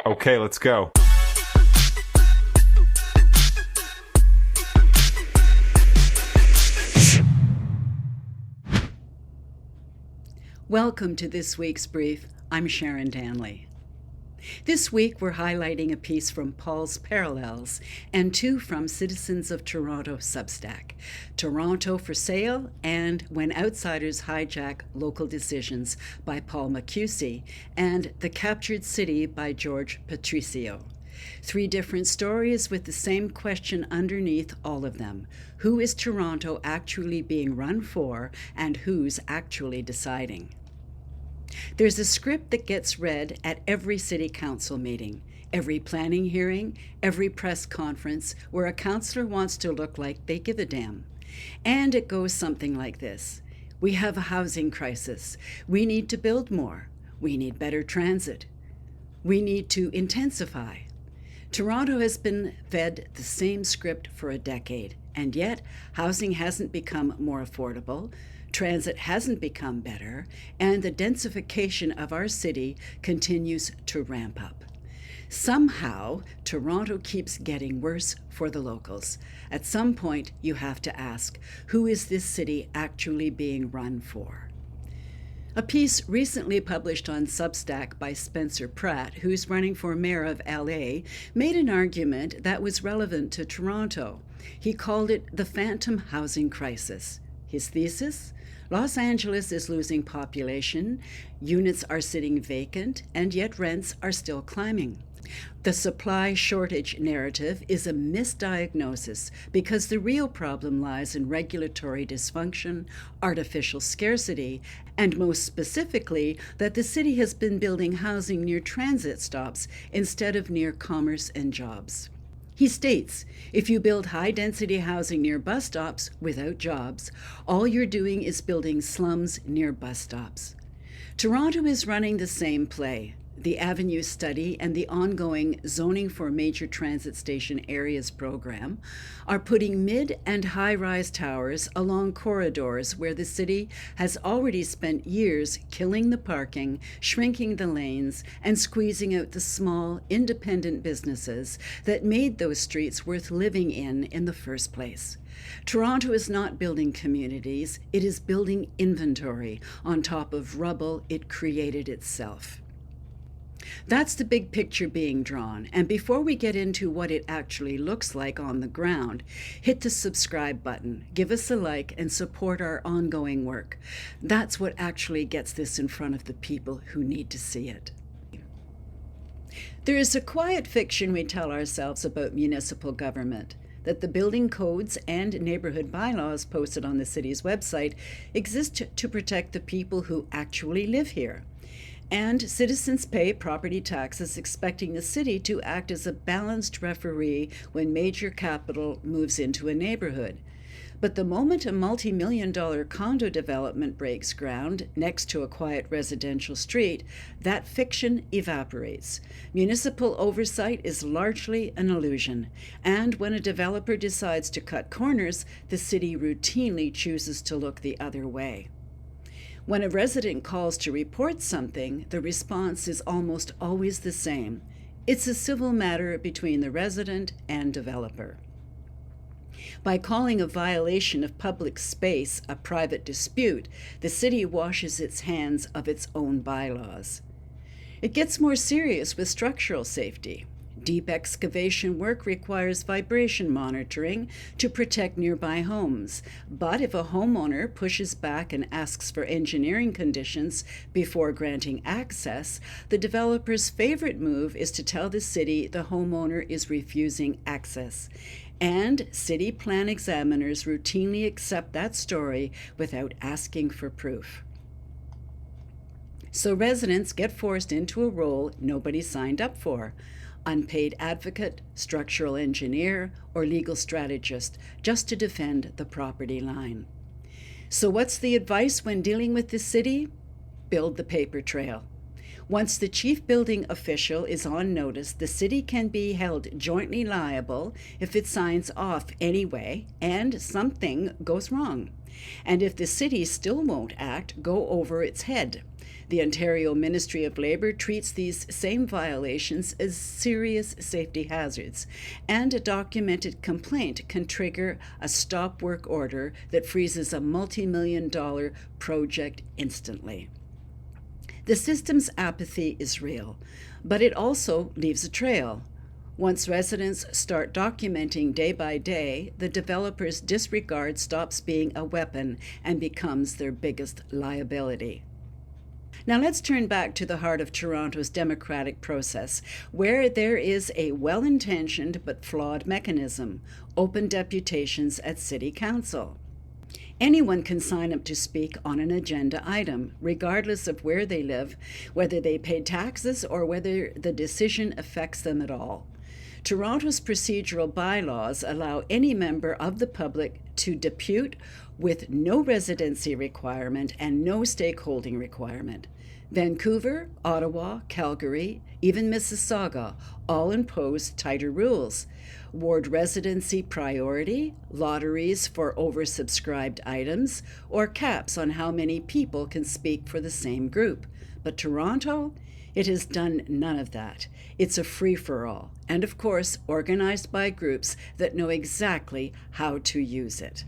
Okay, let's go. Welcome to this week's brief. I'm Sharon Danley. This week we're highlighting a piece from Paul's Parallels and two from Citizens of Toronto Substack, Toronto for Sale and When Outsiders Hijack Local Decisions by Paul Macchiusi and The Captured City by George Patricio. Three different stories with the same question underneath all of them. Who is Toronto actually being run for and who's actually deciding? There's a script that gets read at every city council meeting, every planning hearing, every press conference where a councillor wants to look like they give a damn. And it goes something like this. We have a housing crisis. We need to build more. We need better transit. We need to intensify. Toronto has been fed the same script for a decade, and yet housing hasn't become more affordable. Transit hasn't become better, and the densification of our city continues to ramp up. Somehow, Toronto keeps getting worse for the locals. At some point, you have to ask, who is this city actually being run for? A piece recently published on Substack by Spencer Pratt, who's running for mayor of LA, made an argument that was relevant to Toronto. He called it the phantom housing crisis. His thesis? Los Angeles is losing population, units are sitting vacant, and yet rents are still climbing. The supply shortage narrative is a misdiagnosis because the real problem lies in regulatory dysfunction, artificial scarcity, and most specifically, that the city has been building housing near transit stops instead of near commerce and jobs. He states, if you build high-density housing near bus stops without jobs, all you're doing is building slums near bus stops. Toronto is running the same play. The Avenue Study and the ongoing Zoning for Major Transit Station Areas program are putting mid- and high-rise towers along corridors where the city has already spent years killing the parking, shrinking the lanes, and squeezing out the small, independent businesses that made those streets worth living in the first place. Toronto is not building communities, it is building inventory on top of rubble it created itself. That's the big picture being drawn, and before we get into what it actually looks like on the ground, hit the subscribe button, give us a like, and support our ongoing work. That's what actually gets this in front of the people who need to see it. There is a quiet fiction we tell ourselves about municipal government, that the building codes and neighborhood bylaws posted on the city's website exist to protect the people who actually live here. And citizens pay property taxes expecting the city to act as a balanced referee when major capital moves into a neighborhood. But the moment a multi-million-dollar condo development breaks ground next to a quiet residential street, that fiction evaporates. Municipal oversight is largely an illusion, and when a developer decides to cut corners, the city routinely chooses to look the other way. When a resident calls to report something, the response is almost always the same. It's a civil matter between the resident and developer. By calling a violation of public space a private dispute, the city washes its hands of its own bylaws. It gets more serious with structural safety. Deep excavation work requires vibration monitoring to protect nearby homes. But if a homeowner pushes back and asks for engineering conditions before granting access, the developer's favorite move is to tell the city the homeowner is refusing access. And city plan examiners routinely accept that story without asking for proof. So residents get forced into a role nobody signed up for. Unpaid advocate, structural engineer, or legal strategist, just to defend the property line. So what's the advice when dealing with the city? Build the paper trail. Once the chief building official is on notice, the city can be held jointly liable if it signs off anyway and something goes wrong. And if the city still won't act, go over its head. The Ontario Ministry of Labour treats these same violations as serious safety hazards, and a documented complaint can trigger a stop work order that freezes a multi-million-dollar project instantly. The system's apathy is real, but it also leaves a trail. Once residents start documenting day by day, the developer's disregard stops being a weapon and becomes their biggest liability. Now let's turn back to the heart of Toronto's democratic process, where there is a well-intentioned but flawed mechanism: open deputations at City Council. Anyone can sign up to speak on an agenda item, regardless of where they live, whether they pay taxes, or whether the decision affects them at all. Toronto's procedural bylaws allow any member of the public to depute with no residency requirement and no stakeholding requirement. Vancouver, Ottawa, Calgary, even Mississauga all impose tighter rules: ward residency priority, lotteries for oversubscribed items, or caps on how many people can speak for the same group. But Toronto? It has done none of that. It's a free-for-all, and of course organized by groups that know exactly how to use it.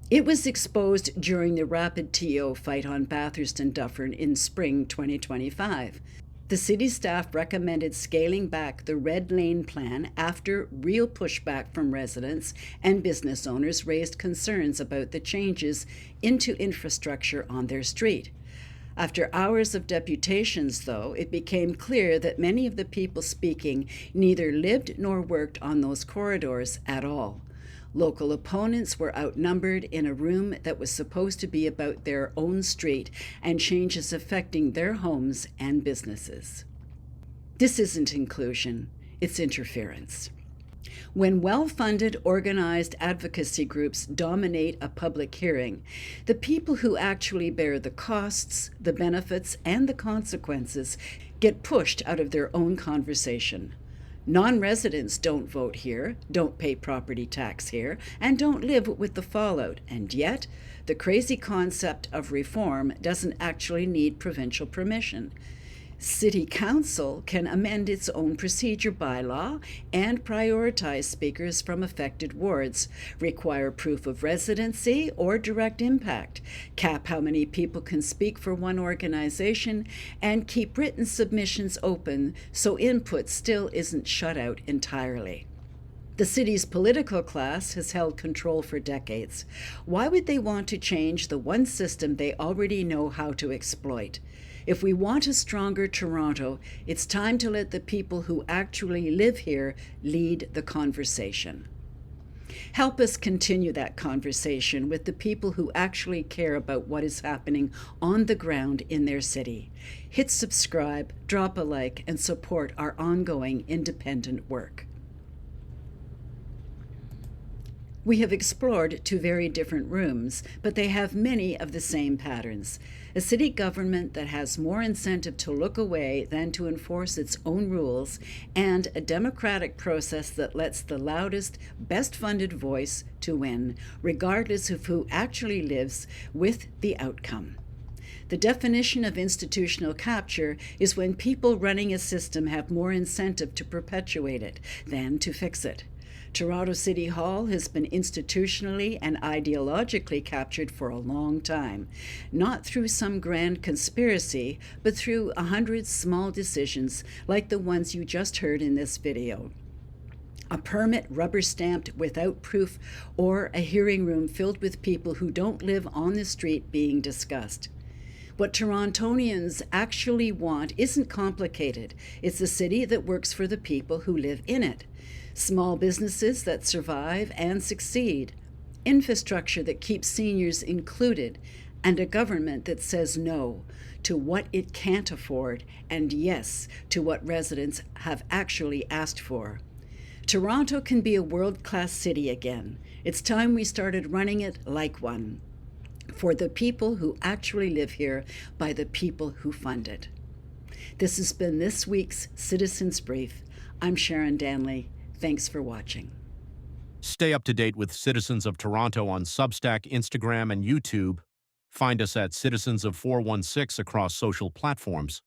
It was exposed during the rapid TO fight on Bathurst and Dufferin in spring 2025. The city staff recommended scaling back the Red Lane plan after real pushback from residents and business owners raised concerns about the changes into infrastructure on their street. After hours of deputations, though, it became clear that many of the people speaking neither lived nor worked on those corridors at all. Local opponents were outnumbered in a room that was supposed to be about their own street and changes affecting their homes and businesses. This isn't inclusion, it's interference. When well-funded, organized advocacy groups dominate a public hearing, the people who actually bear the costs, the benefits, and the consequences get pushed out of their own conversation. Non-residents don't vote here, don't pay property tax here, and don't live with the fallout. And yet, the crazy concept of reform doesn't actually need provincial permission. City Council can amend its own procedure bylaw and prioritize speakers from affected wards, require proof of residency or direct impact, cap how many people can speak for one organization, and keep written submissions open so input still isn't shut out entirely. The city's political class has held control for decades. Why would they want to change the one system they already know how to exploit? If we want a stronger Toronto, it's time to let the people who actually live here lead the conversation. Help us continue that conversation with the people who actually care about what is happening on the ground in their city. Hit subscribe, drop a like, and support our ongoing independent work. We have explored two very different rooms, but they have many of the same patterns. A city government that has more incentive to look away than to enforce its own rules, and a democratic process that lets the loudest, best-funded voice to win, regardless of who actually lives with the outcome. The definition of institutional capture is when people running a system have more incentive to perpetuate it than to fix it. Toronto City Hall has been institutionally and ideologically captured for a long time, not through some grand conspiracy, but through 100 small decisions like the ones you just heard in this video. A permit rubber-stamped without proof, or a hearing room filled with people who don't live on the street being discussed. What Torontonians actually want isn't complicated. It's a city that works for the people who live in it. Small businesses that survive and succeed, infrastructure that keeps seniors included, and a government that says no to what it can't afford and yes to what residents have actually asked for. Toronto can be a world-class city again. It's time we started running it like one, for the people who actually live here by the people who fund it. This has been this week's Citizens Brief. I'm Sharon Danley. Thanks for watching. Stay up to date with Citizens of Toronto on Substack, Instagram, and YouTube. Find us at Citizens of 416 across social platforms.